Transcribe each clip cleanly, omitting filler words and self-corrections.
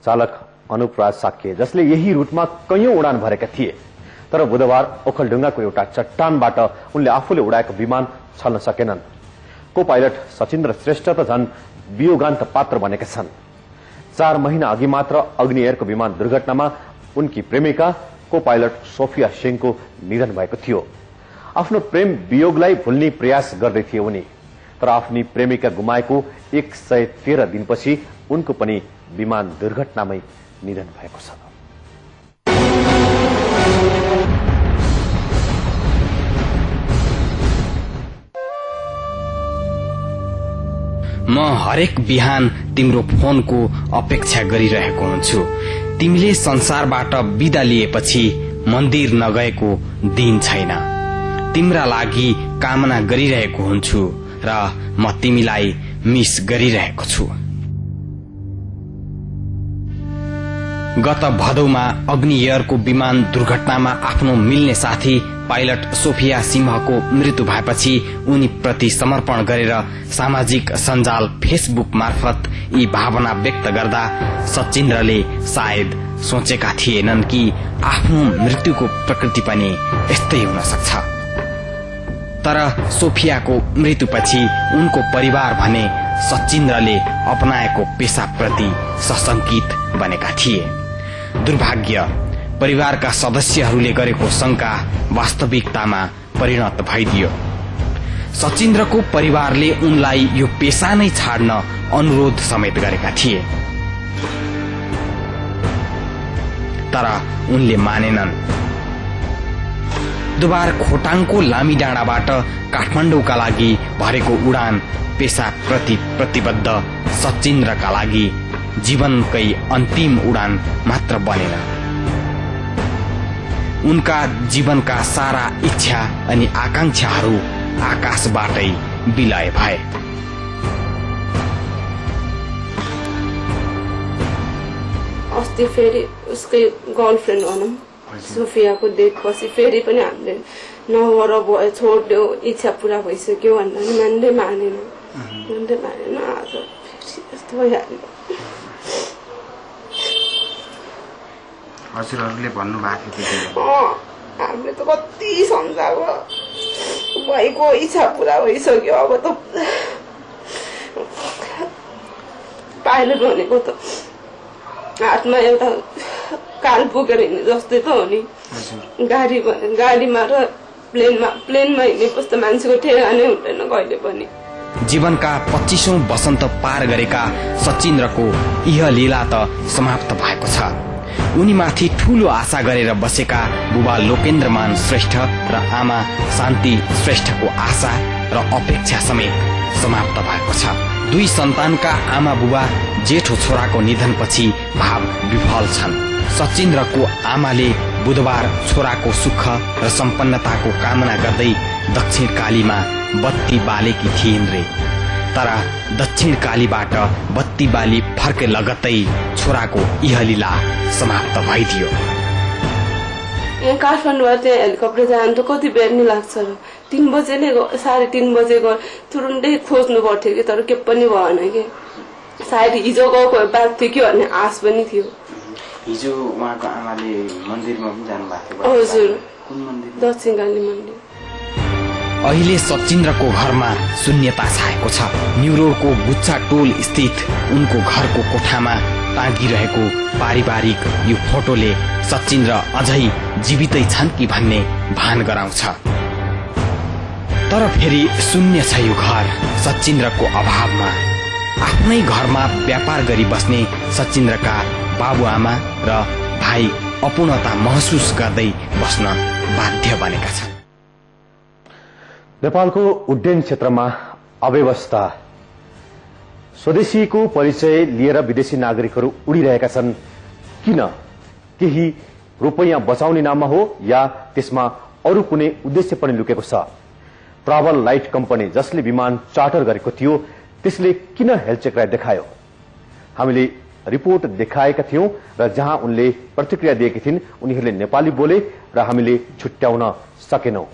चालक अनुपराज साक्य, जसले यही रूटमा कैयौं उडान भरेका थिए। तर बुधबार ओखलढुङ्गाको एउटा चट्टानबाट उनले आफूले उडाएको विमान छल्न सकेनन्। को पाइलट सचिन्द्र श्रेष्ठ त झन् वियोगान्त पात्र बनेका छन्। 4 महिना अघि मात्र अग्नि एयरको विमान दुर्घटनामा उनकी प्रेमिका को पाइलट सोफिया सिंहको निधन भएको थियो। आफ्नो प्रेम वियोगलाई भुल्ने प्रयास गर्दै थिए उनी, तर आफ्नी प्रेमिका गुमाएको 113 दिनपछि उनको पनि विमान दुर्घटनामै निधन भएको छ। म हरेक बिहान तिम्रो फोनको अपेक्षा गरिरहेको हुन्छु। तिमीले संसारबाट बिदा लिएपछि मन्दिर नगएको दिन छैन। तिम्रा लागि कामना गरिरहेको हुन्छु र म तिमीलाई मिस गरिरहेको छु। गत भदौमा अग्नि एयरको विमान दुर्घटनामा आफ्नो मिल्ने साथी पाइलट सोफिया सिंहको मृत्यु भएपछि उनी प्रति समर्पण गरेर सामाजिक सञ्जाल फेसबुक मार्फत यी भावना व्यक्त गर्दा सचिन्द्रले सायद सोचेका थिएनन् कि आफ्नो मृत्युको प्रकृति पनि यस्तै हुन सक्छ। तर सोफियाको मृत्युपछि उनको परिवार भने सचिन्द्रले अपनाएको पेशाप्रति सशंकित बनेका थिए। दुर्भाग्य, परिवारका सदस्यहरूले गरेको शंका वास्तविकतामा परिणत भइदियो। सचिन्द्रको परिवारले उनलाई यो पेशा नै छाड्न अनुरोध समेत गरेका थिए, तर उनले मानेनन्। बुधबार खोटाङको लामीडाँडाबाट काठमाडौँका लागि भरेको उडान पेशाप्रति प्रतिबद्ध सचिन्द्रका लागि जीवनकै अन्तिम उडान मात्र बनेन। उनका जीवनका सारा इच्छा अनि आकांक्षाहरू आकाशबाटै विलय भए। अस्ति फेरि उसकै गर्लफ्रेन्ड भनौँ सोफियाको डेट पछि फेरि पनि हामीले नगर भयो, छोड्यो, इच्छा पुरा भइसक्यो भन्दा नि मानेन। आज यस्तो भइहाल्यो। हजुरहरूले भन्नु भएको थियो हामीले त कति सम्झाएको, भएको इच्छा पुरा भइसक्यो। अब त पाइलट भनेको त हातमा एउटा काल बोकेर हिँड्ने जस्तै त हो नि। गाडीमा र प्लेनमा हिँडेपछि त मान्छेको ठेगानै हुँदैन कहिले पनि। जीवनका 25औं वसन्त पार गरेका सचिन्द्रको यह लीला त समाप्त भएको छ। उनीमाथि ठूलो आशा गरेर बसेका बुबा लोकेन्द्रमान श्रेष्ठ र आमा शान्ति श्रेष्ठको आशा र अपेक्षा समेत समाप्त भएको छ। 2 सन्तानका आमा बुबा जेठो छोराको निधनपछि भाव विफल छन्। सचिन्द्रको आमाले बुधबार छोराको सुख र सम्पन्नताको कामना गर्दै दक्षिण कालीमा बत्ती बालेकी थिइन् रे। तर दक्षिण कालीबाट बत्ती बाली फर्के लगत्तै छोराको यह लीला समाप्त भइदियो। यहाँ काठमाडौँबाट त्यहाँ हेलिकप्टर जानु त कति बेर नि लाग्छ र 3 बजे नै 3:30 बजे तुरुन्तै खोज्नु पर्थ्यो कि, तर के पनि भएन कि। सायद हिजो गएको बात थियो कि भन्ने आश पनि थियो। हिजो उहाँको आमाले मन्दिरमा पनि जानु भएको थियो। हजुर, कुन मन्दिर? दक्षिण काली मन्दिर। अहिले सचिन्द्रको घरमा शून्यता छाएको छ। न्युरोडको गुच्छा टोल स्थित उनको घरको कोठामा टाँगिरहेको पारिवारिक यो फोटोले सचिन्द्र अझै जीवितै छन् कि भन्ने भान गराउँछ। तर फेरि शून्य छ यो घर सचिन्द्रको अभावमा। आफ्नै घरमा व्यापार गरी बस्ने सचिन्द्रका बाबुआमा र भाइ अपूर्णता महसुस गर्दै बस्न बाध्य बनेका छन्। नेपालको उड्डयन क्षेत्रमा अव्यवस्था, स्वदेशीको परिचय लिएर विदेशी नागरिकहरू उडिरहेका छन्। किन? केही रुपैयाँ बचाउने नाममा हो या त्यसमा अरू कुनै उद्देश्य पनि लुकेको छ? ट्राभल लाइट कम्पनी जसले विमान चार्टर गरेको थियो त्यसले किन हेलचेक्राइ देखायो? हामीले रिपोर्ट देखाएका थियौं र जहाँ उनले प्रतिक्रिया दिएकी थिइन् उनीहरूले नेपाली बोले र हामीले छुट्याउन सकेनौं।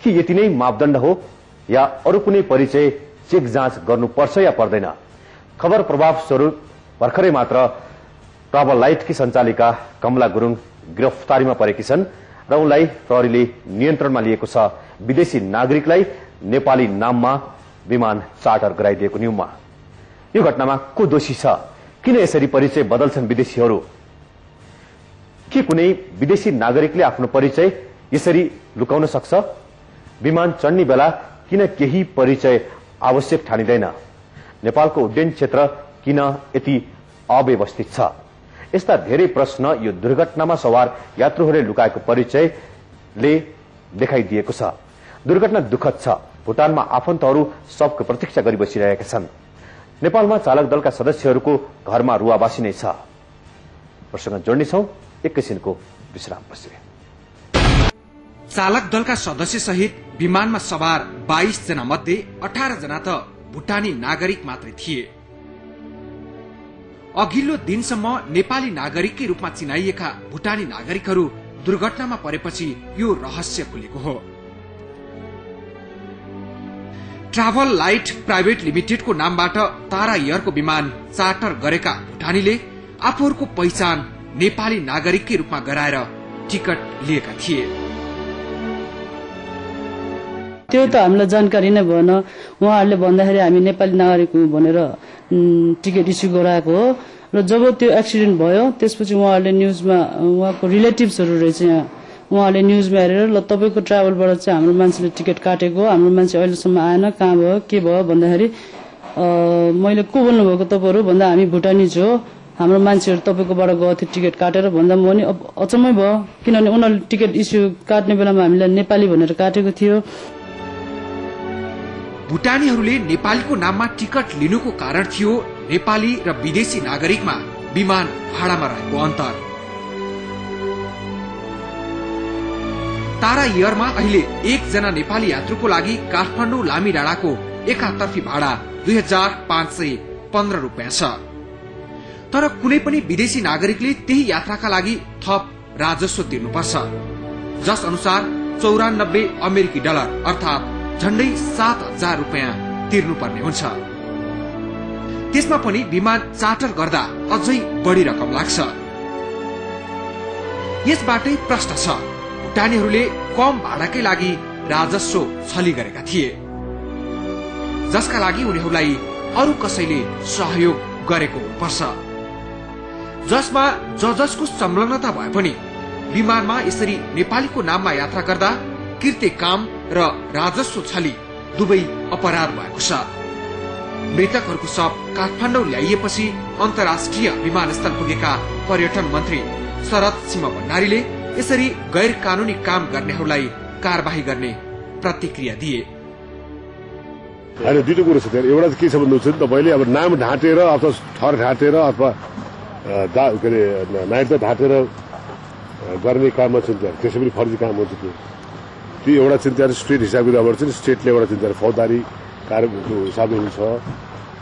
कि यति नै मापदण्ड हो या अरू कुनै परिचय चेक जाँच गर्नुपर्छ या पर्दैन? खबर प्रभाव स्वरूप भर्खरै मात्र ट्राभल लाइटकी सञ्चालिका कमला गुरुङ गिरफ्तारीमा परेकी छन् र उनलाई प्रहरीले नियन्त्रणमा लिएको छ। विदेशी नागरिकलाई नेपाली नाममा विमान चार्टर गराइदिएको न्यूजमा। यो घटनामा को दोषी छ? किन यसरी परिचय बदल्छन् विदेशीहरू? के कुनै विदेशी नागरिकले आफ्नो परिचय यसरी लुकाउन सक्छ? विमान चढ्ने बेला किन केही परिचय आवश्यक ठानिँदैन? नेपालको उड्डयन क्षेत्र किन यति अव्यवस्थित छ? यस्ता धेरै प्रश्न यो दुर्घटनामा सवार यात्रुहरूले लुकाएको परिचयले देखाइदिएको छ। दुर्घटना दुःखद छ। भुटानमा आफन्तहरू सबको प्रतीक्षा गरी बसिरहेका छन्। नेपालमा चालक दलका सदस्यहरूको घरमा रुवाबासी नै छ। प्रसंग जोड्नेछौं, एकैछिनको विश्रामपछि। चालक दलका सदस्य सहित विमानमा सवार 22 जना मध्ये 18 जना त भुटानी नागरिक मात्रै थिए। अघिल्लो दिनसम्म नेपाली नागरिककै रूपमा चिनाइएका भुटानी नागरिकहरू दुर्घटनामा परेपछि यो रहस्य खुलेको हो। ट्राभल लाइट प्राइवेट लिमिटेडको नामबाट तारा एयरको विमान चार्टर गरेका भुटानीले आफूहरूको पहिचान नेपाली नागरिककै रूपमा गराएर टिकट लिएका थिए। त्यो त हामीलाई जानकारी नै भएन। उहाँहरूले भन्दाखेरि हामी नेपाली नागरिक हौं भनेर टिकट इस्यु गराएको हो। र जब त्यो एक्सिडेन्ट भयो त्यसपछि उहाँहरूले न्यूजमा उहाँको रिलेटिभ्सहरू रहेछ यहाँ, उहाँले न्यूजमा हेरेर ल तपाईको ट्राभलबाट चाहिँ हाम्रो मान्छेले टिकट काटेको, हाम्रो मान्छे अहिलेसम्म आएन, कहाँ भयो के भयो भन्दाखेरि मैले को बोल्नु भएको तपाईहरु भन्दा हामी भुटानी हो, हाम्रो मान्छेहरु तपाईकोबाट गएको थियो टिकट काटेर भन्दा म नि अचम्मै भयो, किनभने उनीहरूले टिकट इस्यु काट्ने बेलामा हामीलाई नेपाली भनेर काटेको थियो। भुटानीहरूले नेपालीको नाममा टिकट लिनुको कारण थियो नेपाली र विदेशी नागरिकमा विमान भाडामा रहेको अन्तर। तारा एयरमा अहिले एकजना नेपाली यात्रुको लागि काठमाडौँ लामी डाँडाको एकातर्फी भाडा 2515 रुपियाँ छ। तर कुनै पनि विदेशी नागरिकले त्यही यात्राका लागि थप राजस्व तिर्नुपर्छ, जस अनुसार 94 अमेरिकी डलर अर्थात झण्डै 7000 रुपियाँ तिर्नुपर्ने हुन्छ। त्यसमा पनि विमान चार्टर गर्दा अझै बढी रकम लाग्छ। यसबाटै प्रश्न छ, भुटानीहरूले कम भाडाकै लागि राजस्व छली गरेका थिए, जसका लागि उनीहरूलाई अरू कसैले सहयोग गरेको पर्छ, जसमा जसको संलग्नता भए पनि विमानमा यसरी नेपालीको नाममा यात्रा गर्दा कृत्य काम र राजस्व छली दुवै अपराध भएको छ। मृतकहरूको शव काठमाडौँ ल्याइएपछि अन्तर्राष्ट्रिय विमानस्थल पुगेका पर्यटन मन्त्री शरद सिंह भण्डारीले यसरी गैर कानूनी काम गर्नेहरूलाई कारबाही गर्ने प्रतिक्रिया दिए। हैन, दुईटै कुरा छ त्यहाँ। एउटा के छ भन्नुहुन्छ नि, तपाईले अब नाम ढाँटेर अथवा ठहर ढाँटेर अथवा नाइट ढाँटेर गर्ने काममा छ त्यहाँ, त्यसै पनि फर्जी काम हुन्छ त्यो। त्यो एउटा चिन्ता स्टेट हिसाब किताबबाट चाहिँ स्टेटले एउटा चिन्ता फौजदारी कार्यको हिसाबले हुन्छ।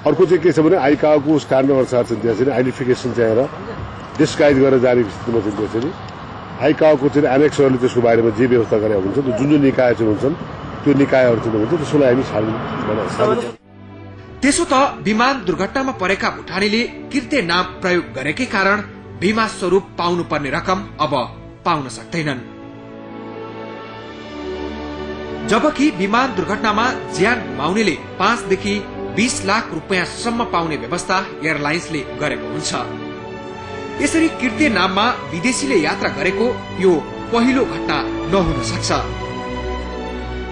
अर्को चाहिँ के छ भने आइकाओको स्ट्यान्डर्ड अनुसार चाहिँ त्यहाँ चाहिँ आइडेन्टिफिकेसन चाहिएर डिस्गाइज गरेर जारी स्थितिमा चाहिँ त्यहाँ चाहिँ आइकाओको चाहिँ एनेक्सहरूले त्यसको बारेमा जे व्यवस्था गरेका हुन्छ, जुन जुन निकाय चाहिँ हुन्छन् त्यो निकायहरू चाहिँ हुन्छ, त्यसलाई हामी सार्नु। त्यसो त विमान दुर्घटनामा परेका भुटानीले कृत्य नाम प्रयोग गरेकै कारण बीमा स्वरूप पाउनुपर्ने रकम अब पाउन सक्दैनन्। जबकि विमान दुर्घटनामा ज्यान गुमाउनेले 5 देखि 20 लाख रुपियाँसम्म पाउने व्यवस्था एयरलाइन्सले गरेको हुन्छ। यसरी कृत्य नाममा विदेशीले यात्रा गरेको यो पहिलो घटना नहुन सक्छ।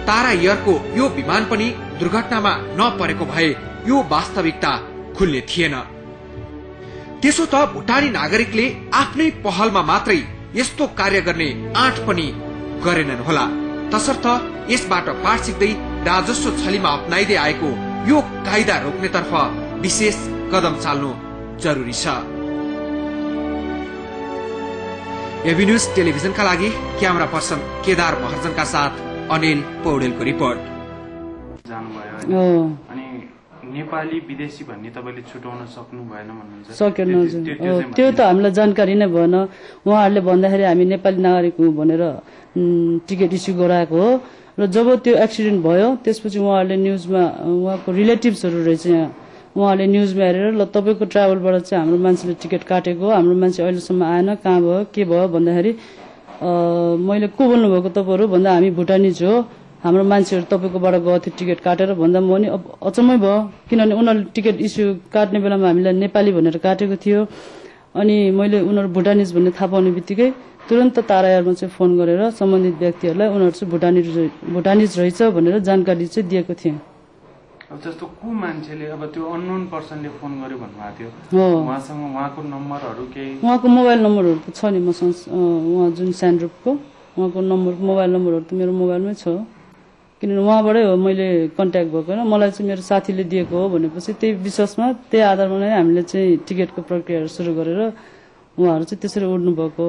तारा एयरको यो विमान पनि दुर्घटनामा नपरेको भए यो वास्तविकता खुल्ने थिएन। त्यसो त भुटानी नागरिकले आफ्नै पहलमा मात्रै यस्तो कार्य गर्ने आँट पनि गरेनन् होला। तसर्थ यसबाट पाठ सिक्दै राजस्व छलीमा अपनाइदै आएको यो कायदा रोक्नेतर्फ विशेष कदम चाल्नु जरुरी छ। एबी न्यूज टेलिभिजनका लागि क्यामेरा पर्सन केदार महर्जनका साथ अनिल पौडेलको रिपोर्ट। अनि नेपाली विदेशी भन्ने तपाईले छुटाउन सक्नु भएन भन्नुहुन्छ? सकेन। त्यो त हामीलाई जानकारी नै भएन। उहाँहरूले भन्दाखेरि हामी नेपाली नागरिक हौं भनेर टिकट इस्यु गराएको हो। र जब त्यो एक्सिडेन्ट भयो त्यसपछि उहाँहरूले न्यूजमा उहाँको रिलेटिभ्सहरू रहेछ यहाँ, उहाँले न्युजमा हेरेर ल तपाईँको ट्राभलबाट चाहिँ हाम्रो मान्छेले टिकट काटेको, हाम्रो मान्छे अहिलेसम्म आएन, कहाँ भयो के भयो भन्दाखेरि मैले को बोल्नुभएको तपाईँहरू भन्दा हामी भुटानिज हो, हाम्रो मान्छेहरू तपाईँकोबाट गएको थियो टिकट काटेर भन्दा म नि अचम्मै भयो, किनभने उनीहरूले टिकट इस्यु काट्ने बेलामा हामीलाई नेपाली भनेर काटेको थियो। अनि मैले उनीहरू भुटानिज भन्ने थाहा पाउने बित्तिकै तुरन्त तारायारमा चाहिँ फोन गरेर सम्बन्धित व्यक्तिहरूलाई उनीहरू चाहिँ भुटानिज रहेछ भनेर जानकारी चाहिँ दिएको थिएँ। जस्तो को मान्छेले अब त्यो अननोन पर्सनले फोन गर्यो भन्नुभएको थियो, उहाँसँग उहाँको नम्बरहरू केही, उहाँको मोबाइल नम्बरहरू त छ नि मसँग, उहाँ जुन स्यान्ड्रुपको उहाँको मोबाइल नम्बरहरू त मेरो मोबाइलमै छ, किनभने उहाँबाटै हो मैले कन्ट्याक्ट भएको होइन, मलाई चाहिँ मेरो साथीले दिएको हो भनेपछि त्यही विश्वासमा त्यही आधारमा नै हामीले चाहिँ टिकटको प्रक्रियाहरू सुरु गरेर उहाँहरू चाहिँ त्यसरी उड्नु भएको।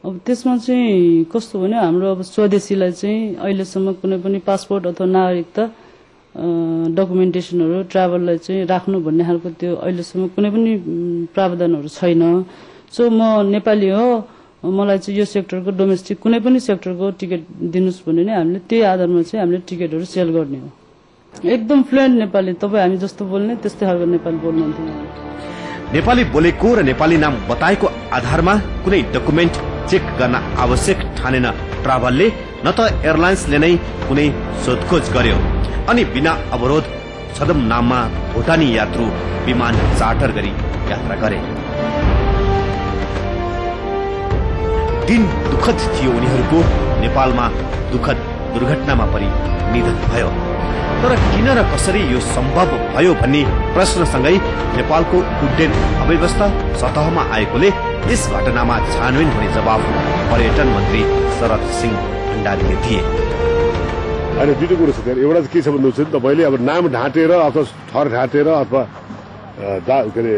अब त्यसमा चाहिँ कस्तो भने हाम्रो अब स्वदेशीलाई चाहिँ अहिलेसम्म कुनै पनि पासपोर्ट अथवा नागरिकता डकुमेन्टेसनहरू ट्राभललाई चाहिँ राख्नु भन्ने खालको त्यो अहिलेसम्म कुनै पनि प्रावधानहरू छैन। सो म नेपाली हो, मलाई चाहिँ यो सेक्टरको डोमेस्टिक कुनै पनि सेक्टरको टिकट दिनुहोस् भने नै हामीले त्यही आधारमा चाहिँ हामीले टिकटहरू सेल गर्ने हो। एकदम फ्लुएन्ट नेपाली, तपाईँ हामी जस्तो बोल्ने त्यस्तै खालको नेपाली बोल्नुहुन्थ्यो। नेपाली बोलेको र नेपाली नाम बताएको आधारमा कुनै डकुमेन्ट चेक गर्न आवश्यक ठानेन ट्राभलले, न त एयरलाइन्सले नै कुनै सोधखोज गर्यो अनि बिना अवरोध छदम नाममा भुटानी यात्रु विमान चार्टर गरी यात्रा गरे। दिन दुखद थियो उनीहरूको, नेपालमा दुखद दुर्घटनामा परि निधन भयो। तर किन र कसरी यो सम्भव भयो भन्ने प्रश्नसँगै नेपालको उड्डयन अव्यवस्था सतहमा आएकोले यस घटनामा छानबिन हुने जवाब पर्यटन मन्त्री शरद सिंह भण्डारीले दिए। होइन दुईटै कुरो छ त्यहाँ। एउटा के छ भन्नुहुन्छ नि तपाईँले अब नाम ढाँटेर अथवा थर ढाँटेर अथवा के अरे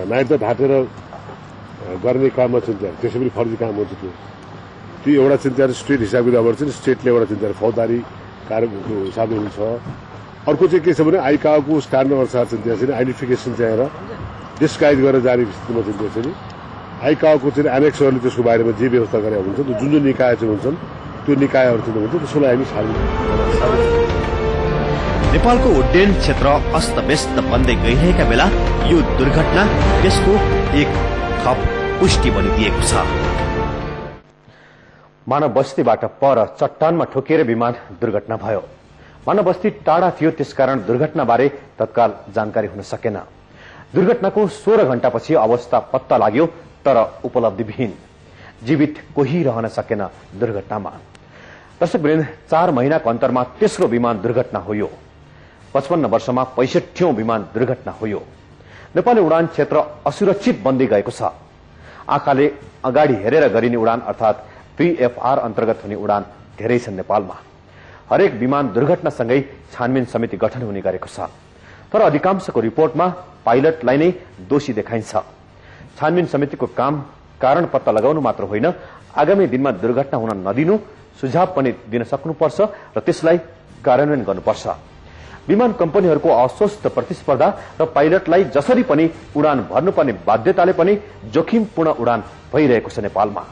नागरिकता ढाँटेर गर्ने काममा चिन्ता, त्यसै पनि फर्जी काम हुन्छ। त्यो एउटा चिन्ता स्टेट हिसाबले अब चाहिँ स्टेटले एउटा चिन्ता फौजदारी कार्यको हिसाबले हुन्छ। अर्को चाहिँ के छ भने आइकाओको स्ट्यान्डर्ड अनुसार चिन्ता छ नि आइडेन्टिफिकेसन चाहिएर डिस्गाइज गरेर जारी स्थितिमा चिन्ता छ नि आइकाओको चाहिँ एनेक्सहरूले त्यसको बारेमा जे व्यवस्था गरेका हुन्छ जुन जुन निकाय चाहिँ हुन्छन् त्यो निकायहरू चाहिँ हुन्छ त्यसलाई हामी सार्ने। नेपालको उड्डयन क्षेत्र अस्तव्यस्त बन्दै गइरहेका बेला यो दुर्घटना यसको एक थप पुष्टि बनिदिएको छ। मानव बस्तीबाट पर चट्टानमा ठोकिएर विमान दुर्घटना भयो। मानव बस्ती टाढा थियो, त्यसकारण दुर्घटनाबारे तत्काल जानकारी हुन सकेन। दुर्घटनाको 16 घण्टापछि अवस्था पत्ता लाग्यो, तर उपलब्धिविहीन, जीवित कोही रहन सकेन दुर्घटनामा। दर्शकवृन्द, 4 महिनाको अन्तरमा तेस्रो विमान दुर्घटना हो यो। 55 वर्षमा 65औं विमान दुर्घटना हो यो। नेपाली उडान क्षेत्र असुरक्षित बन्दै गएको छ। आँखाले अगाडि हेरेर गरिने उडान अर्थात PFR अन्तर्गत हुने उडान धेरै छन् नेपालमा। हरेक विमान दुर्घटनासँगै छानबिन समिति गठन हुने गरेको छ, तर अधिकांशको रिपोर्टमा पाइलटलाई नै दोषी देखाइन्छ। छानबिन समितिको काम कारण पत्ता लगाउनु मात्र होइन, आगामी दिनमा दुर्घटना हुन नदिनु सुझाव पनि दिन सक्नुपर्छ र त्यसलाई कार्यान्वयन गर्नुपर्छ। विमान कम्पनीहरूको अस्वस्थ प्रतिस्पर्धा र पाइलटलाई जसरी पनि उडान भर्नुपर्ने बाध्यताले पनि जोखिमपूर्ण उडान भइरहेको छ नेपालमा।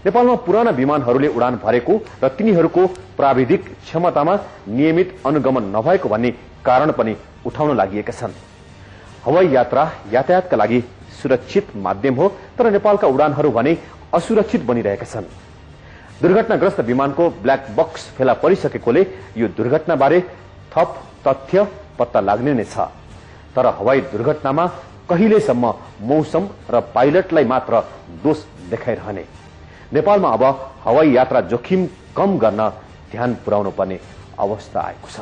नेपालमा पुराना विमानहरूले उडान भरेको र तिनीहरूको प्राविधिक क्षमतामा नियमित अनुगमन नभएको भन्ने कारण पनि उठाउन लागिएका छन्। हवाई यात्रा यातायातका लागि सुरक्षित माध्यम हो, तर नेपालका उडानहरू भने असुरक्षित बनिरहेका छन्। दुर्घटनाग्रस्त विमानको ब्ल्याक बक्स फेला परिसकेकोले यो दुर्घटनाबारे थप तथ्य पत्ता लाग्ने नै छ। तर हवाई दुर्घटनामा कहिलेसम्म मौसम र पाइलटलाई मात्र दोष देखाइरहने? नेपालमा अब हवाई यात्रा जोखिम कम गर्न ध्यान पुर्याउनु पर्ने अवस्था आएको छ।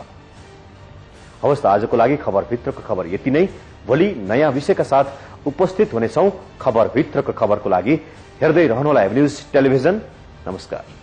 हवस् त, आजको लागि खबरभित्रको खबर यति नै। भोलि नयाँ विषयका साथ उपस्थित हुनेछौं। खबरभित्रको खबरको लागि हेर्दै रहनुहोला एभ न्यूज टेलिभिजन। नमस्कार।